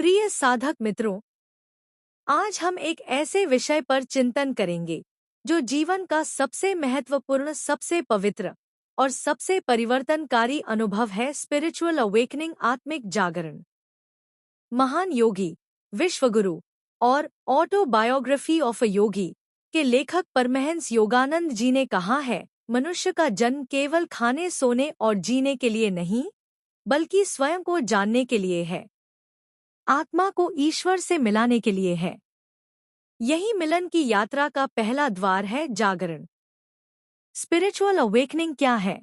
प्रिय साधक मित्रों, आज हम एक ऐसे विषय पर चिंतन करेंगे जो जीवन का सबसे महत्वपूर्ण, सबसे पवित्र और सबसे परिवर्तनकारी अनुभव है, स्पिरिचुअल अवेकनिंग, आत्मिक जागरण। महान योगी, विश्वगुरु और ऑटोबायोग्राफी ऑफ अ योगी के लेखक परमहंस योगानंद जी ने कहा है, मनुष्य का जन्म केवल खाने, सोने और जीने के लिए नहीं, बल्कि स्वयं को जानने के लिए है, आत्मा को ईश्वर से मिलाने के लिए है। यही मिलन की यात्रा का पहला द्वार है, जागरण। स्पिरिचुअल अवेकनिंग क्या है?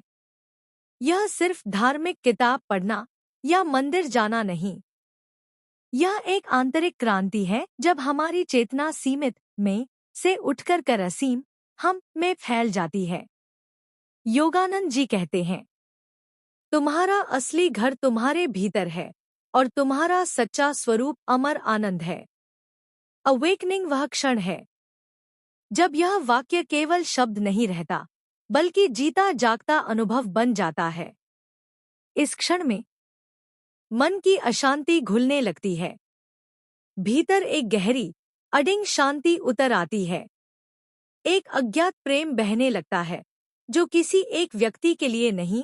यह सिर्फ धार्मिक किताब पढ़ना या मंदिर जाना नहीं। यह एक आंतरिक क्रांति है, जब हमारी चेतना सीमित में से उठकर कर असीम हम में फैल जाती है। योगानंद जी कहते हैं, तुम्हारा असली घर तुम्हारे भीतर है और तुम्हारा सच्चा स्वरूप अमर आनंद है। अवेकनिंग वह क्षण है जब यह वाक्य केवल शब्द नहीं रहता, बल्कि जीता जागता अनुभव बन जाता है। इस क्षण में मन की अशांति घुलने लगती है, भीतर एक गहरी अडिग शांति उतर आती है। एक अज्ञात प्रेम बहने लगता है, जो किसी एक व्यक्ति के लिए नहीं,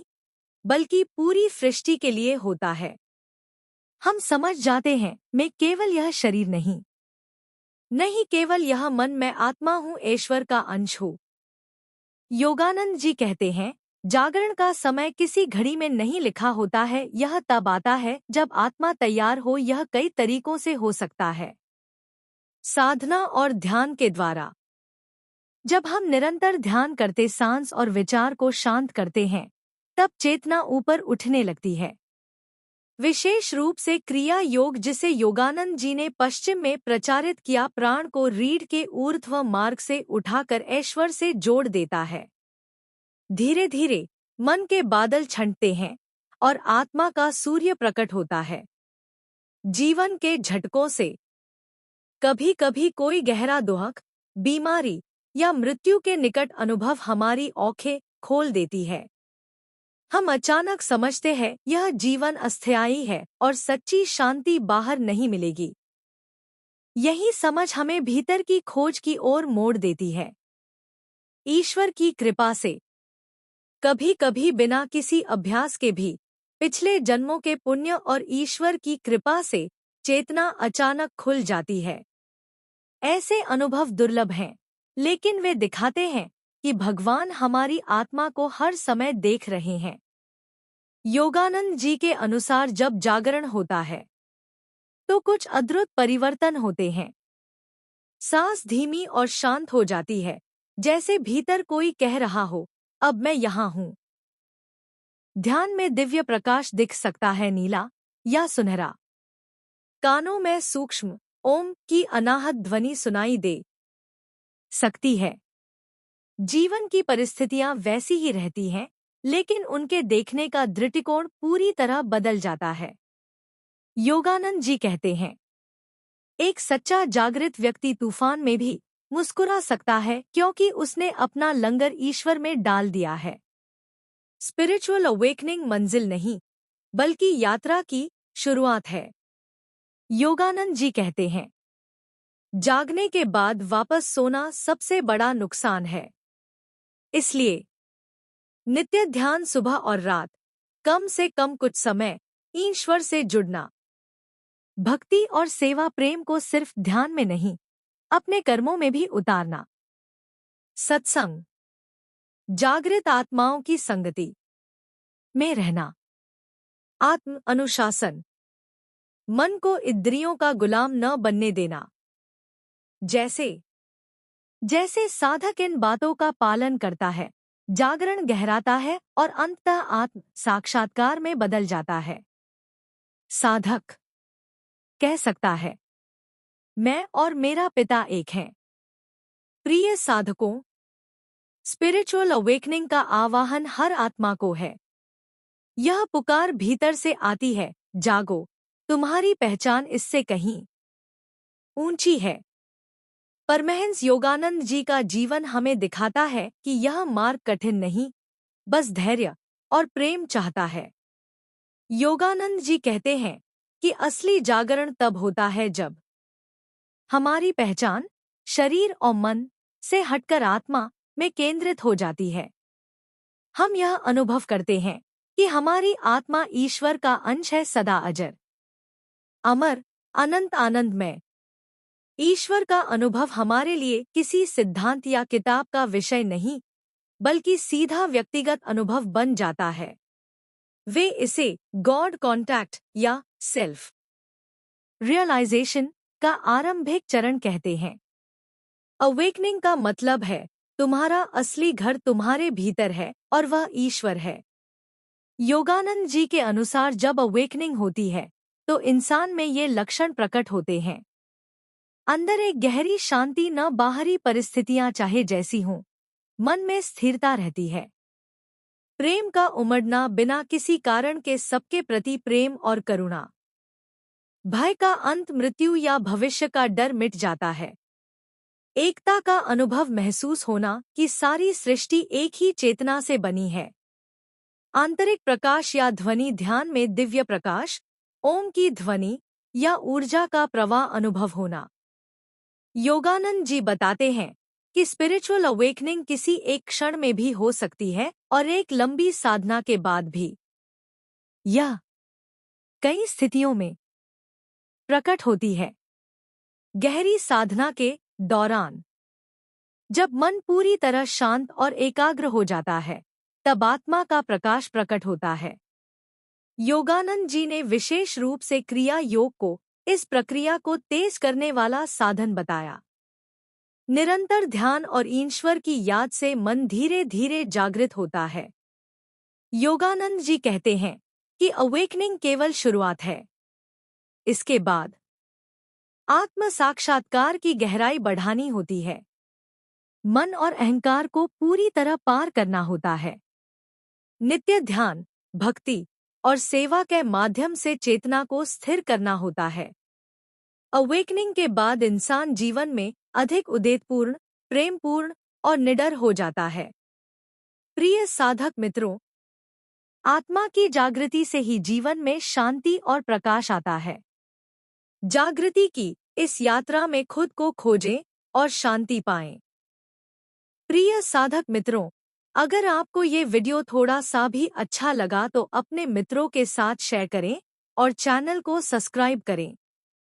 बल्कि पूरी सृष्टि के लिए होता है। हम समझ जाते हैं, मैं केवल यह शरीर नहीं केवल यह मन, मैं आत्मा हूँ, ईश्वर का अंश हूँ। योगानंद जी कहते हैं, जागरण का समय किसी घड़ी में नहीं लिखा होता है, यह तब आता है जब आत्मा तैयार हो। यह कई तरीकों से हो सकता है। साधना और ध्यान के द्वारा। जब हम निरंतर ध्यान करते, सांस और विचार को शांत करते हैं, तब चेतना ऊपर उठने लगती है। विशेष रूप से क्रिया योग, जिसे योगानंद जी ने पश्चिम में प्रचारित किया, प्राण को रीढ़ के ऊर्ध्व मार्ग से उठाकर ईश्वर से जोड़ देता है। धीरे धीरे मन के बादल छंटते हैं और आत्मा का सूर्य प्रकट होता है। जीवन के झटकों से, कभी कभी कोई गहरा दुख, बीमारी या मृत्यु के निकट अनुभव हमारी आँखें खोल देती है। हम अचानक समझते हैं, यह जीवन अस्थायी है और सच्ची शांति बाहर नहीं मिलेगी। यही समझ हमें भीतर की खोज की ओर मोड़ देती है। ईश्वर की कृपा से, कभी कभी बिना किसी अभ्यास के भी, पिछले जन्मों के पुण्य और ईश्वर की कृपा से चेतना अचानक खुल जाती है। ऐसे अनुभव दुर्लभ हैं, लेकिन वे दिखाते हैं कि भगवान हमारी आत्मा को हर समय देख रहे हैं। योगानंद जी के अनुसार, जब जागरण होता है तो कुछ अद्भुत परिवर्तन होते हैं। सांस धीमी और शांत हो जाती है, जैसे भीतर कोई कह रहा हो, अब मैं यहाँ हूँ। ध्यान में दिव्य प्रकाश दिख सकता है, नीला या सुनहरा। कानों में सूक्ष्म ओम की अनाहत ध्वनि सुनाई दे सकती है। जीवन की परिस्थितियां वैसी ही रहती हैं, लेकिन उनके देखने का दृष्टिकोण पूरी तरह बदल जाता है। योगानंद जी कहते हैं, एक सच्चा जागृत व्यक्ति तूफान में भी मुस्कुरा सकता है, क्योंकि उसने अपना लंगर ईश्वर में डाल दिया है। स्पिरिचुअल अवेकनिंग मंजिल नहीं, बल्कि यात्रा की शुरुआत है। योगानंद जी कहते हैं, जागने के बाद वापस सोना सबसे बड़ा नुकसान है। इसलिए नित्य ध्यान, सुबह और रात, कम से कम कुछ समय ईश्वर से जुड़ना। भक्ति और सेवा, प्रेम को सिर्फ ध्यान में नहीं, अपने कर्मों में भी उतारना। सत्संग, जागृत आत्माओं की संगति में रहना। आत्म अनुशासन, मन को इंद्रियों का गुलाम न बनने देना। जैसे जैसे साधक इन बातों का पालन करता है, जागरण गहराता है और अंततः आत्म साक्षात्कार में बदल जाता है। साधक कह सकता है, मैं और मेरा पिता एक हैं। प्रिय साधकों, स्पिरिचुअल अवेकनिंग का आवाहन हर आत्मा को है। यह पुकार भीतर से आती है, जागो, तुम्हारी पहचान इससे कहीं ऊंची है। परमहंस योगानंद जी का जीवन हमें दिखाता है कि यह मार्ग कठिन नहीं, बस धैर्य और प्रेम चाहता है। योगानंद जी कहते हैं कि असली जागरण तब होता है जब हमारी पहचान शरीर और मन से हटकर आत्मा में केंद्रित हो जाती है। हम यह अनुभव करते हैं कि हमारी आत्मा ईश्वर का अंश है, सदा अजर, अमर, अनंत आनंदमय। ईश्वर का अनुभव हमारे लिए किसी सिद्धांत या किताब का विषय नहीं, बल्कि सीधा व्यक्तिगत अनुभव बन जाता है। वे इसे गॉड कॉन्टैक्ट या सेल्फ रियलाइजेशन का आरंभिक चरण कहते हैं। अवेकनिंग का मतलब है तुम्हारा असली घर तुम्हारे भीतर है और वह ईश्वर है। योगानंद जी के अनुसार जब अवेकनिंग होती है तो इंसान में ये लक्षण प्रकट होते हैं। अंदर एक गहरी शांति, न बाहरी परिस्थितियां चाहे जैसी हों, मन में स्थिरता रहती है। प्रेम का उमड़ना, बिना किसी कारण के सबके प्रति प्रेम और करुणा। भय का अंत, मृत्यु या भविष्य का डर मिट जाता है। एकता का अनुभव महसूस होना कि सारी सृष्टि एक ही चेतना से बनी है। आंतरिक प्रकाश या ध्वनि, ध्यान में दिव्य प्रकाश, ओम की ध्वनि या ऊर्जा का प्रवाह अनुभव होना। योगानंद जी बताते हैं कि स्पिरिचुअल अवेकनिंग किसी एक क्षण में भी हो सकती है और एक लंबी साधना के बाद भी। यह कई स्थितियों में प्रकट होती है। गहरी साधना के दौरान जब मन पूरी तरह शांत और एकाग्र हो जाता है, तब आत्मा का प्रकाश प्रकट होता है। योगानंद जी ने विशेष रूप से क्रिया योग को इस प्रक्रिया को तेज करने वाला साधन बताया। निरंतर ध्यान और ईश्वर की याद से मन धीरे धीरे जागृत होता है। योगानंद जी कहते हैं कि अवेकनिंग केवल शुरुआत है। इसके बाद आत्म साक्षात्कार की गहराई बढ़ानी होती है। मन और अहंकार को पूरी तरह पार करना होता है। नित्य ध्यान, भक्ति और सेवा के माध्यम से चेतना को स्थिर करना होता है। अवेकनिंग के बाद इंसान जीवन में अधिक उद्देश्यपूर्ण, प्रेमपूर्ण और निडर हो जाता है। प्रिय साधक मित्रों, आत्मा की जागृति से ही जीवन में शांति और प्रकाश आता है। जागृति की इस यात्रा में खुद को खोजें और शांति पाएं। प्रिय साधक मित्रों, अगर आपको ये वीडियो थोड़ा सा भी अच्छा लगा तो अपने मित्रों के साथ शेयर करें और चैनल को सब्सक्राइब करें।